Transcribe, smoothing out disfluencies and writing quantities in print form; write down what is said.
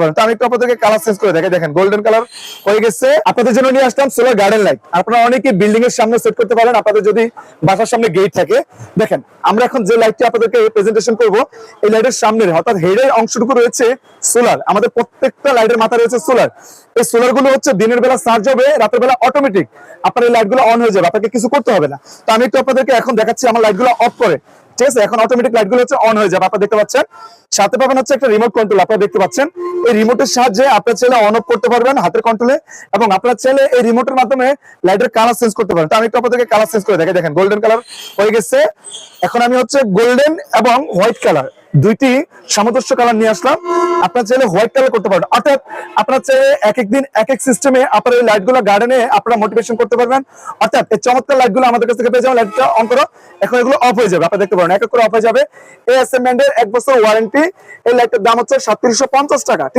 পারেন। তো আমি একটু আপনাদেরকে কালার চেঞ্জ করে দেখে দেখেন গোল্ডেন কালার হয়ে গেছে। আপনাদের জন্য নিয়ে আসলাম সোলার গার্ডেন লাইট। আপনারা অনেকে বিল্ডিং এর সামনে সেট করতে পারেন, আপনাদের যদি বাসার সামনে গেট থাকে। দেখেন আমরা এখন যে লাইটটি আপনাদেরকে প্রেজেন্টেশন করব, এই লাইটের সামনের অর্থাৎ হেডের অংশটুকু রয়েছে সোলার। আমাদের প্রত্যেকটা লাইটের মাথা রয়েছে সোলার। এই সোলার গুলো হচ্ছে দিনের বেলা চার্জ হবে, রাতের বেলা অটোমেটিক আপনার এই লাইট গুলো অন হয়ে যাবে, আপনাকে কিছু করতে হবে না। তো আমি একটু আপনাদেরকে এখন দেখাচ্ছি আমার লাইট গুলো অফ করে। ঠিক আছে, এখন অটোমেটিক লাইট গুলো হচ্ছে অন হয়ে যাবে, আপনারা দেখতে পাচ্ছেন। সাথে পাবেন হচ্ছে একটা রিমোট কন্ট্রোল, আপনারা দেখতে পাচ্ছেন। এই রিমোটের সাহায্যে আপনার চাইলে অন অফ করতে পারবেন হাতের কন্ট্রোলে, এবং আপনার চাইলে এই রিমোটের মাধ্যমে লাইটের কালার চেঞ্জ করতে পারেন। তো আমি একটু আপনাদেরকে কালার চেঞ্জ করে দেখে দেখেন গোল্ডেন কালার হয়ে গেছে। এখন আমি হচ্ছে গোল্ডেন এবং হোয়াইট কালার দুইটি সামঞ্জস্য কালার নিয়ে আসলাম। আপনার চাইলে হোয়াইট কালার করতে পারবেন, অর্থাৎ আপনার চাইলে এক এক দিন এক এক সিস্টেমে আপনার এই লাইট গুলো গার্ডেনে আপনারা মোটিভেশন করতে পারবেন। অর্থাৎ এই চমৎকার লাইট গুলো আমাদের কাছ থেকে পেয়ে যাবেন। লাইটটা অন করো, এখন এগুলো অফ হয়ে যাবে, আপনারা দেখতে পারেন এক এক করে অফ হয়ে যাবে। এএসএম ব্র্যান্ডের 1 বছর ওয়ারেন্টি। এই লাইটের দাম হচ্ছে 3750 টাকা। ঠিক আছে।